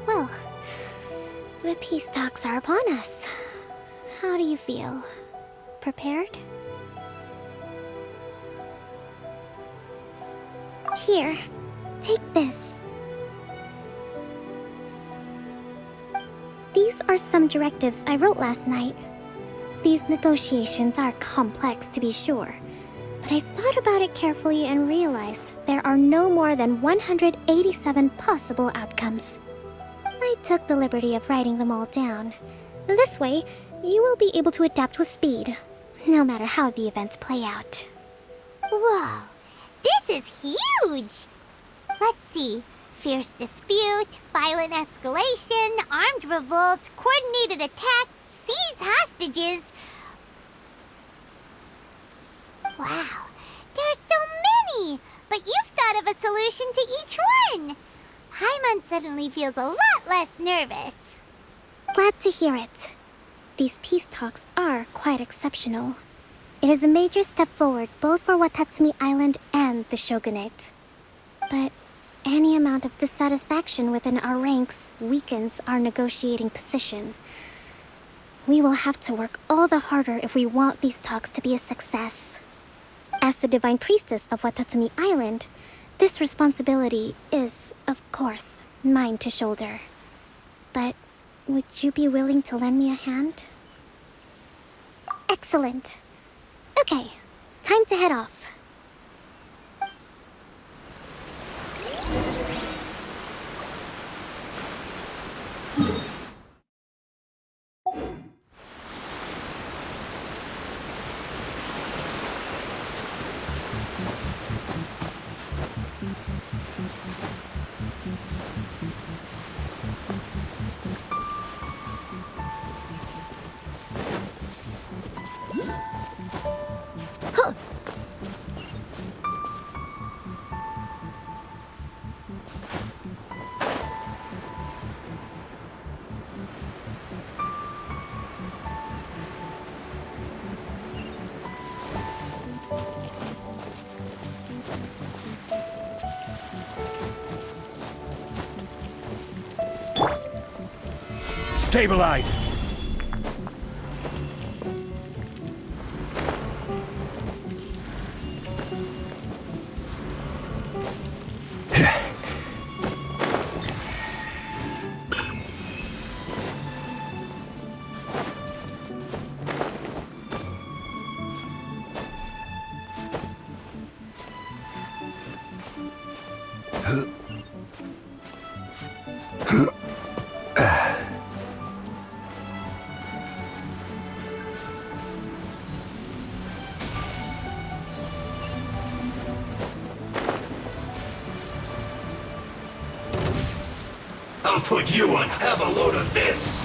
Well, the peace talks are upon us. How do you feel? Prepared? Here, take this. These are some directives I wrote last night. These negotiations are complex, to be sure, but I thought about it carefully and realized there are no more than 187 possible outcomes. I took the liberty of writing them all down. This way, you will be able to adapt with speed, no matter how the events play out. Whoa, this is huge! Let's see. Fierce dispute, violent escalation, armed revolt, coordinated attack, seize hostages. Wow, there are so many! But you've thought of a solution to each one! Paimon suddenly feels a lot less nervous. Glad to hear it. These peace talks are quite exceptional. It is a major step forward both for Watatsumi Island and the Shogunate. But any amount of dissatisfaction within our ranks weakens our negotiating position. We will have to work all the harder if we want these talks to be a success. As the Divine Priestess of Watatsumi Island, this responsibility is, of course, mine to shoulder. But would you be willing to lend me a hand? Excellent. Okay, time to head off. Stabilize! I'll put you on have a load of this!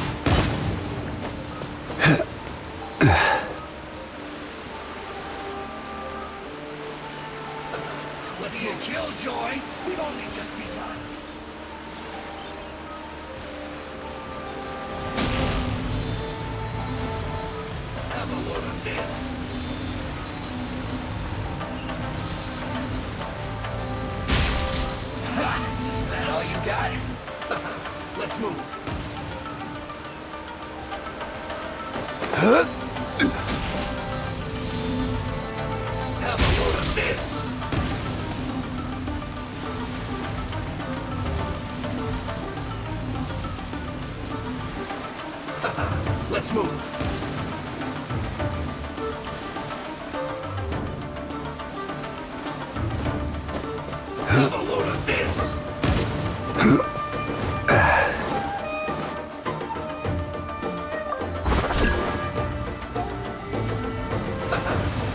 What do you kill, Joy? We've only just begun. Have a load of this. Ha! That all you got? Let's move. Have a load of this. Let's move. Have a load of this.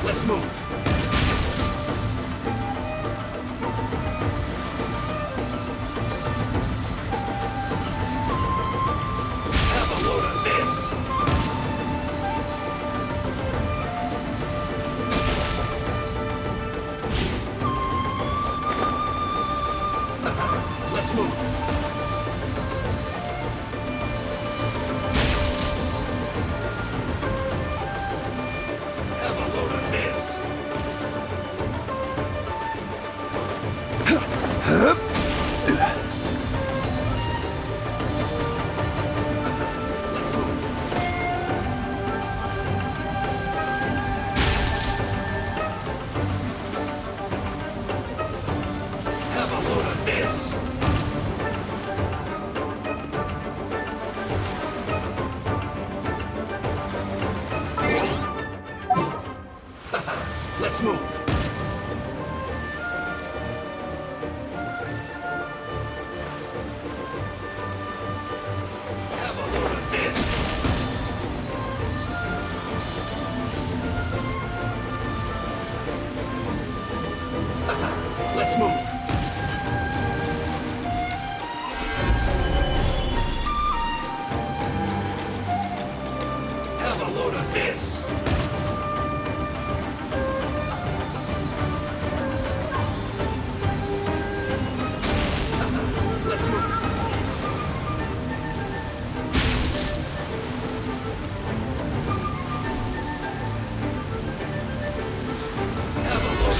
Let's move. Have a load of this.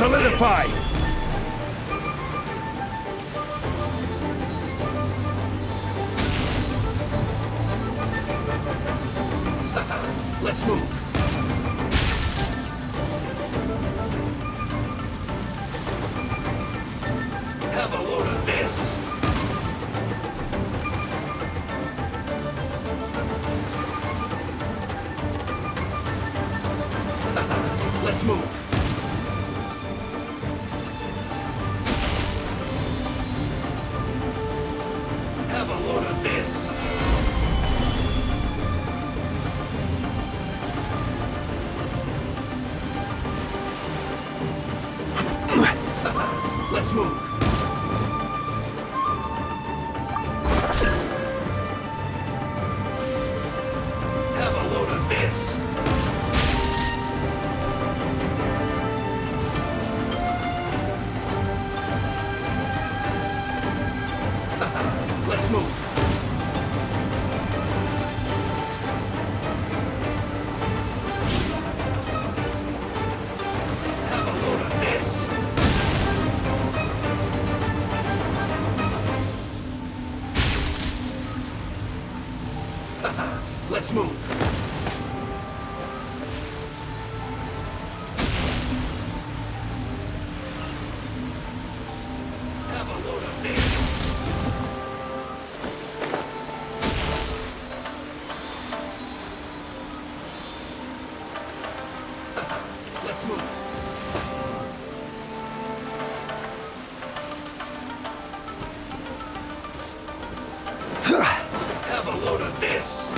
Solidify! Let's move. Have a load of this. Let's move. Have a load of this. Let's move. Have a load of this. Let's move. Have a load of this. Let's move. Have a load of this. Let's move. Have a load of this.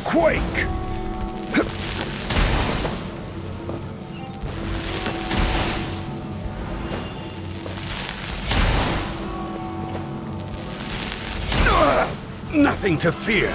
Quake! Nothing to fear.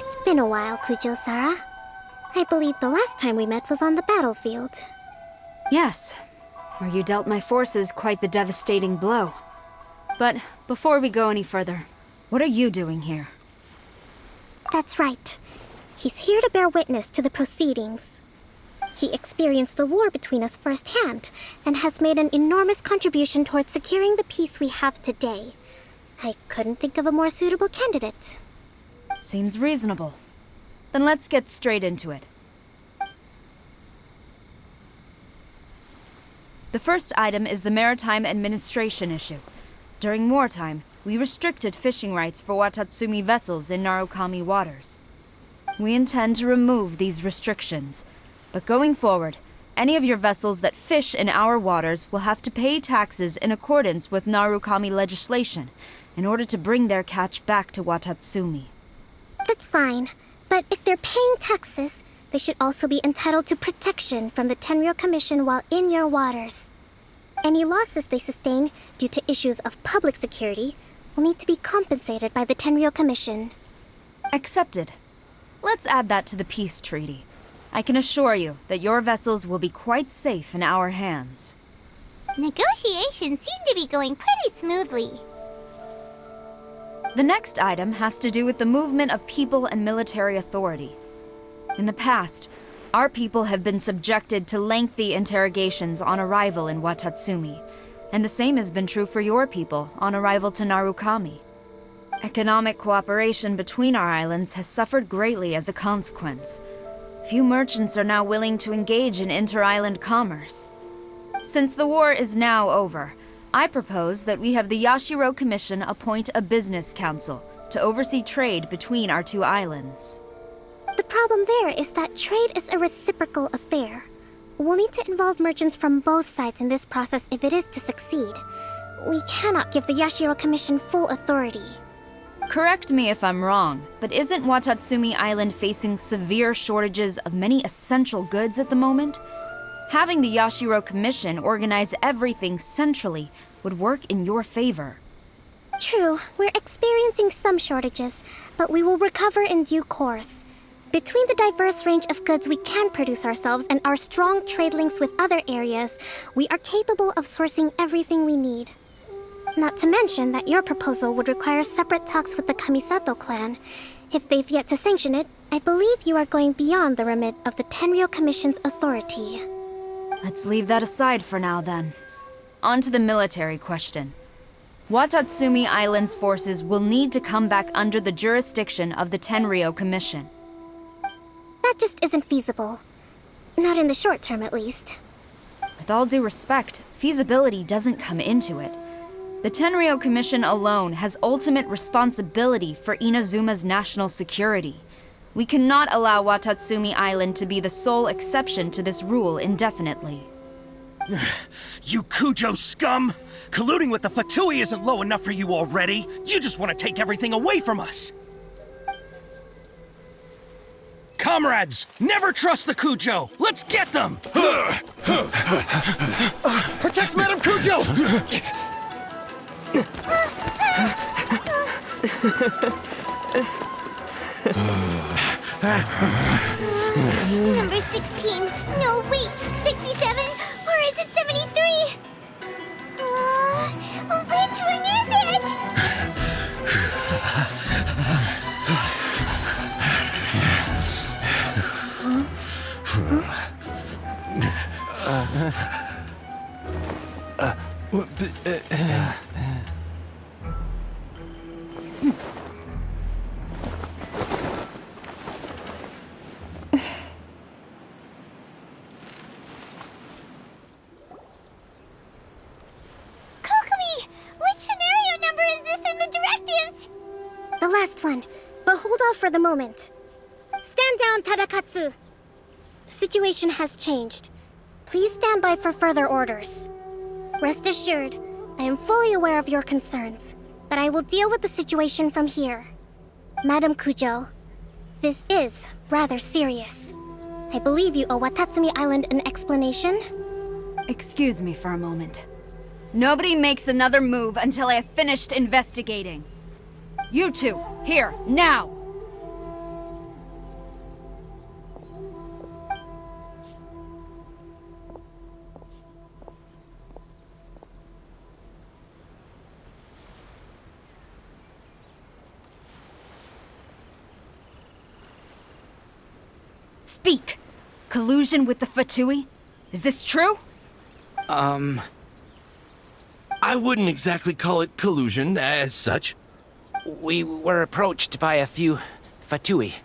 It's been a while, Kujo-Sara. I believe the last time we met was on the battlefield. Yes, where you dealt my forces quite the devastating blow. But before we go any further, what are you doing here? That's right. He's here to bear witness to the proceedings. He experienced the war between us firsthand, and has made an enormous contribution towards securing the peace we have today. I couldn't think of a more suitable candidate. Seems reasonable. Then let's get straight into it. The first item is the maritime administration issue. During wartime, we restricted fishing rights for Watatsumi vessels in Narukami waters. We intend to remove these restrictions, but going forward, any of your vessels that fish in our waters will have to pay taxes in accordance with Narukami legislation in order to bring their catch back to Watatsumi. That's fine, but if they're paying taxes, they should also be entitled to protection from the Tenryou Commission while in your waters. Any losses they sustain due to issues of public security will need to be compensated by the Tenryou Commission. Accepted. Let's add that to the peace treaty. I can assure you that your vessels will be quite safe in our hands. Negotiations seem to be going pretty smoothly. The next item has to do with the movement of people and military authority. In the past, our people have been subjected to lengthy interrogations on arrival in Watatsumi, and the same has been true for your people on arrival to Narukami. Economic cooperation between our islands has suffered greatly as a consequence. Few merchants are now willing to engage in inter-island commerce. Since the war is now over, I propose that we have the Yashiro Commission appoint a business council to oversee trade between our two islands. The problem there is that trade is a reciprocal affair. We'll need to involve merchants from both sides in this process if it is to succeed. We cannot give the Yashiro Commission full authority. Correct me if I'm wrong, but isn't Watatsumi Island facing severe shortages of many essential goods at the moment? Having the Yashiro Commission organize everything centrally would work in your favor. True, we're experiencing some shortages, but we will recover in due course. Between the diverse range of goods we can produce ourselves and our strong trade links with other areas, we are capable of sourcing everything we need. Not to mention that your proposal would require separate talks with the Kamisato clan. If they've yet to sanction it, I believe you are going beyond the remit of the Tenryou Commission's authority. Let's leave that aside for now, then. On to the military question. Watatsumi Island's forces will need to come back under the jurisdiction of the Tenryou Commission. That just isn't feasible. Not in the short term, at least. With all due respect, feasibility doesn't come into it. The Tenryou Commission alone has ultimate responsibility for Inazuma's national security. We cannot allow Watatsumi Island to be the sole exception to this rule indefinitely. You Kujo scum! Colluding with the Fatui isn't low enough for you already. You just want to take everything away from us. Comrades, never trust the Kujo. Let's get them! Protect Madame Kujo! Kujo! Number 16. No, wait. 67? Or is it 73? Which one is it? Kokomi! Which scenario number is this in the directives? The last one, but hold off for the moment. Stand down, Tadakatsu. The situation has changed. Please stand by for further orders. Rest assured, I am fully aware of your concerns, but I will deal with the situation from here. Madam Kujo, this is rather serious. I believe you owe Watatsumi Island an explanation. Excuse me for a moment. Nobody makes another move until I have finished investigating. You two, here, now! Speak! Collusion with the Fatui? Is this true? I wouldn't exactly call it collusion as such. We were approached by a few Fatui.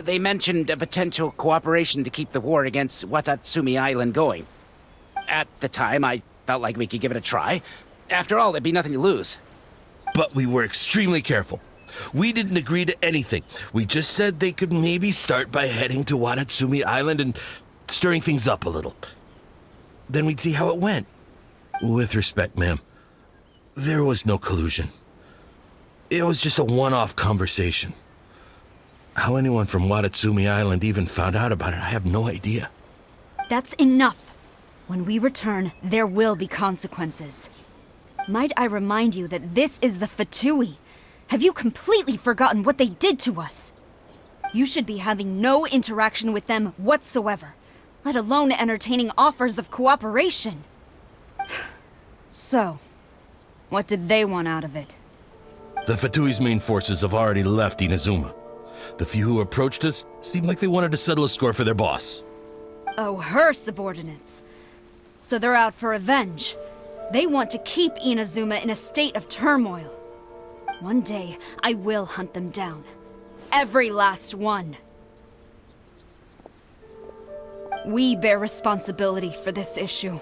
They mentioned a potential cooperation to keep the war against Watatsumi Island going. At the time, I felt like we could give it a try. After all, there'd be nothing to lose. But we were extremely careful. We didn't agree to anything. We just said they could maybe start by heading to Watatsumi Island and stirring things up a little. Then we'd see how it went. With respect, ma'am, there was no collusion. It was just a one-off conversation. How anyone from Watatsumi Island even found out about it, I have no idea. That's enough. When we return, there will be consequences. Might I remind you that this is the Fatui? Have you completely forgotten what they did to us? You should be having no interaction with them whatsoever, let alone entertaining offers of cooperation. So, what did they want out of it? The Fatui's main forces have already left Inazuma. The few who approached us seemed like they wanted to settle a score for their boss. Oh, her subordinates. So they're out for revenge. They want to keep Inazuma in a state of turmoil. One day, I will hunt them down. Every last one. We bear responsibility for this issue.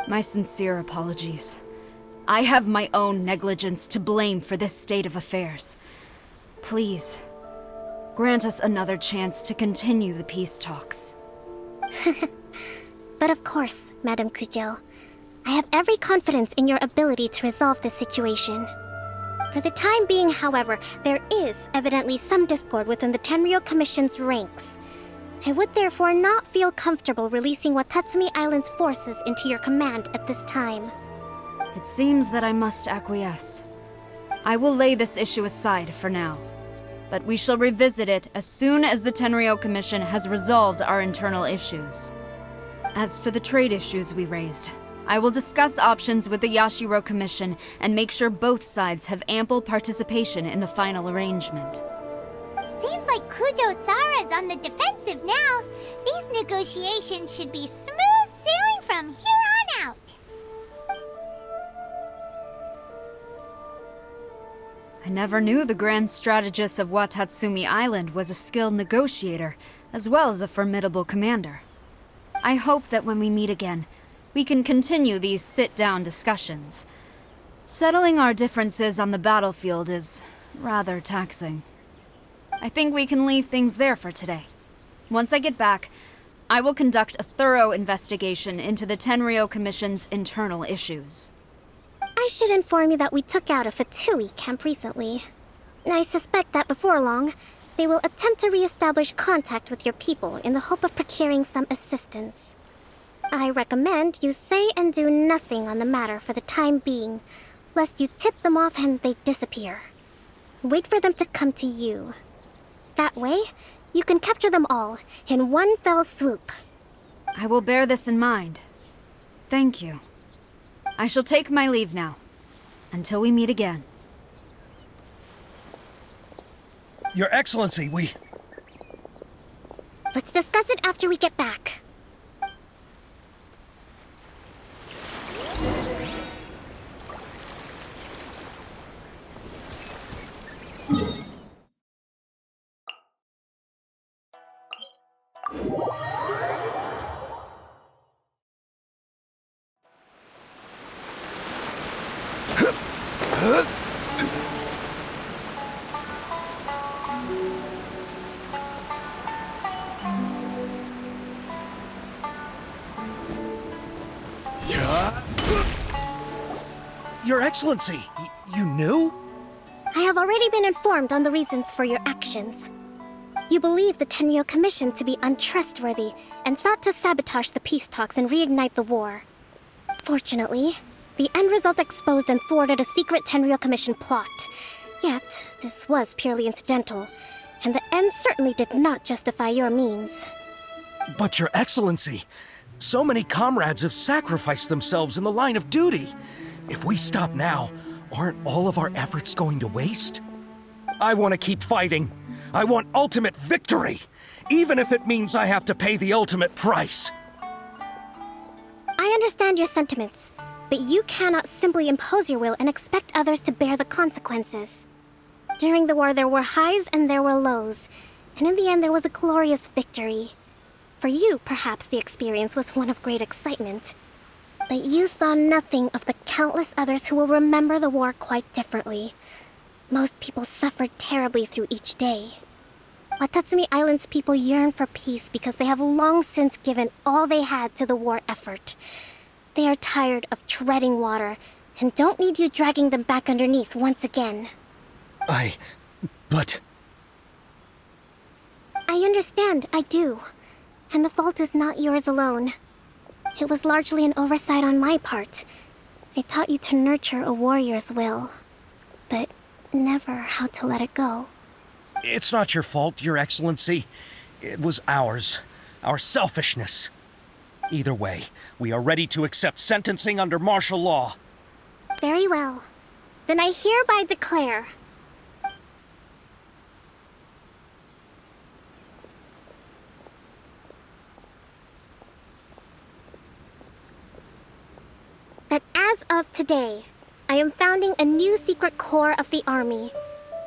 My sincere apologies. I have my own negligence to blame for this state of affairs. Please, grant us another chance to continue the peace talks. But of course, Madam Kujo, I have every confidence in your ability to resolve this situation. For the time being, however, there is evidently some discord within the Tenryou Commission's ranks. I would therefore not feel comfortable releasing Watatsumi Island's forces into your command at this time. It seems that I must acquiesce. I will lay this issue aside for now, but we shall revisit it as soon as the Tenryou Commission has resolved our internal issues. As for the trade issues we raised, I will discuss options with the Yashiro Commission and make sure both sides have ample participation in the final arrangement. Seems like Kujo-sara's on the defensive now. These negotiations should be smooth sailing from here on out. I never knew the grand strategist of Watatsumi Island was a skilled negotiator, as well as a formidable commander. I hope that when we meet again, we can continue these sit-down discussions. Settling our differences on the battlefield is rather taxing. I think we can leave things there for today. Once I get back, I will conduct a thorough investigation into the Tenryou Commission's internal issues. I should inform you that we took out a Fatui camp recently. I suspect that before long, they will attempt to re-establish contact with your people in the hope of procuring some assistance. I recommend you say and do nothing on the matter for the time being, lest you tip them off and they disappear. Wait for them to come to you. That way, you can capture them all in one fell swoop. I will bear this in mind. Thank you. I shall take my leave now. Until we meet again. Your Excellency, Let's discuss it after we get back. Your Excellency, you knew? I have already been informed on the reasons for your actions. You believe the Tenryo Commission to be untrustworthy and sought to sabotage the peace talks and reignite the war. Fortunately, the end result exposed and thwarted a secret Tenryo Commission plot. Yet, this was purely incidental, and the end certainly did not justify your means. But Your Excellency, so many comrades have sacrificed themselves in the line of duty. If we stop now, aren't all of our efforts going to waste? I want to keep fighting. I want ultimate victory, even if it means I have to pay the ultimate price. I understand your sentiments, but you cannot simply impose your will and expect others to bear the consequences. During the war, there were highs and there were lows, and in the end, there was a glorious victory. For you, perhaps the experience was one of great excitement. But you saw nothing of the countless others who will remember the war quite differently. Most people suffered terribly through each day. Watatsumi Island's people yearn for peace because they have long since given all they had to the war effort. They are tired of treading water and don't need you dragging them back underneath once again. But... I understand, I do. And the fault is not yours alone. It was largely an oversight on my part. I taught you to nurture a warrior's will, but never how to let it go. It's not your fault, Your Excellency. It was ours. Our selfishness. Either way, we are ready to accept sentencing under martial law. Very well. Then I hereby declare... that as of today, I am founding a new secret corps of the army.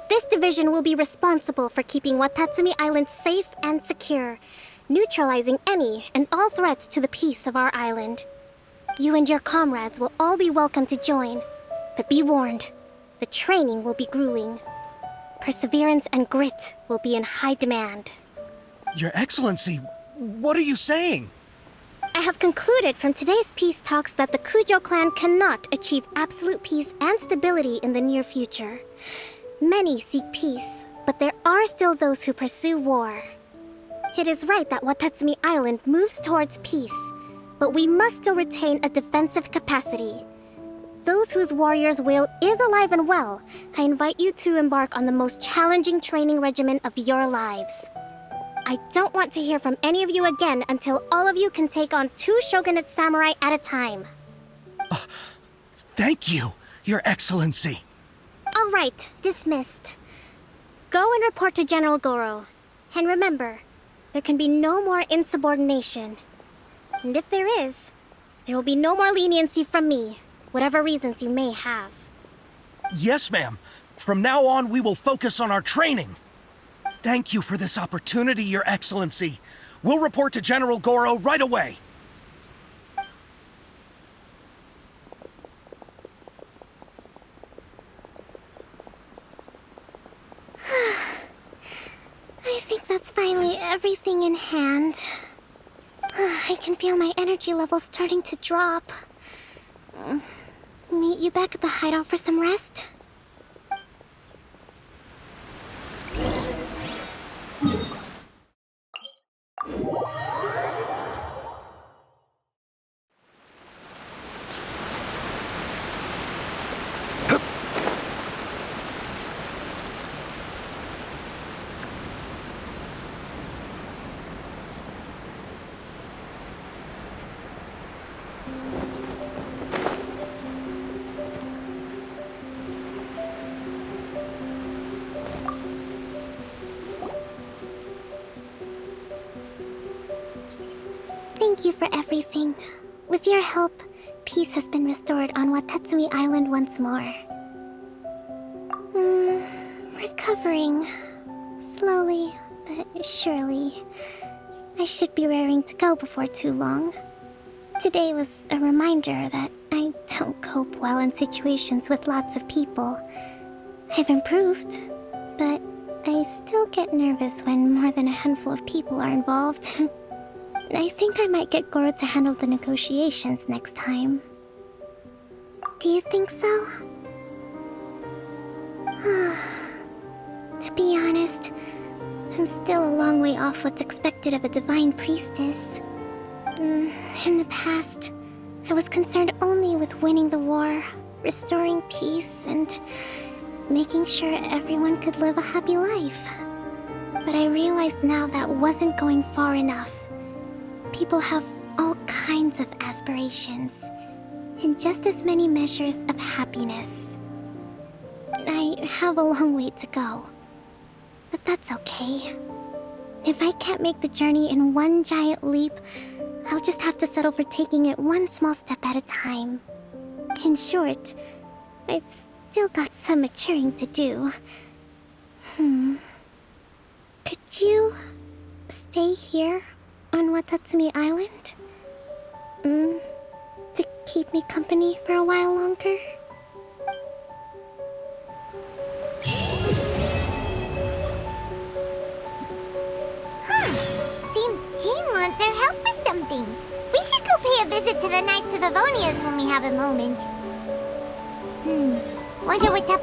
This division will be responsible for keeping Watatsumi Island safe and secure, neutralizing any and all threats to the peace of our island. You and your comrades will all be welcome to join, but be warned, the training will be grueling. Perseverance and grit will be in high demand. Your Excellency, what are you saying? I have concluded from today's peace talks that the Kujo clan cannot achieve absolute peace and stability in the near future. Many seek peace, but there are still those who pursue war. It is right that Watatsumi Island moves towards peace, but we must still retain a defensive capacity. Those whose warrior's will is alive and well, I invite you to embark on the most challenging training regimen of your lives. I don't want to hear from any of you again until all of you can take on 2 shogunate samurai at a time. Thank you, Your Excellency. All right, dismissed. Go and report to General Goro. And remember, there can be no more insubordination. And if there is, there will be no more leniency from me, whatever reasons you may have. Yes, ma'am. From now on, we will focus on our training. Thank you for this opportunity, Your Excellency. We'll report to General Goro right away. I think that's finally everything in hand. I can feel my energy levels starting to drop. Meet you back at the hideout for some rest? Thank you for everything. With your help, peace has been restored on Watatsumi Island once more. Recovering. Slowly, but surely. I should be raring to go before too long. Today was a reminder that I don't cope well in situations with lots of people. I've improved, but I still get nervous when more than a handful of people are involved. I think I might get Goro to handle the negotiations next time. Do you think so? To be honest, I'm still a long way off what's expected of a divine priestess. In the past, I was concerned only with winning the war, restoring peace, and making sure everyone could live a happy life. But I realize now that wasn't going far enough. People have all kinds of aspirations, and just as many measures of happiness. I have a long way to go, but that's okay. If I can't make the journey in one giant leap, I'll just have to settle for taking it one small step at a time. In short, I've still got some maturing to do. Could you stay here on Watatsumi Island? To keep me company for a while longer? Seems Jean wants our help with something. We should go pay a visit to the Knights of Avonias when we have a moment. Wonder what's up.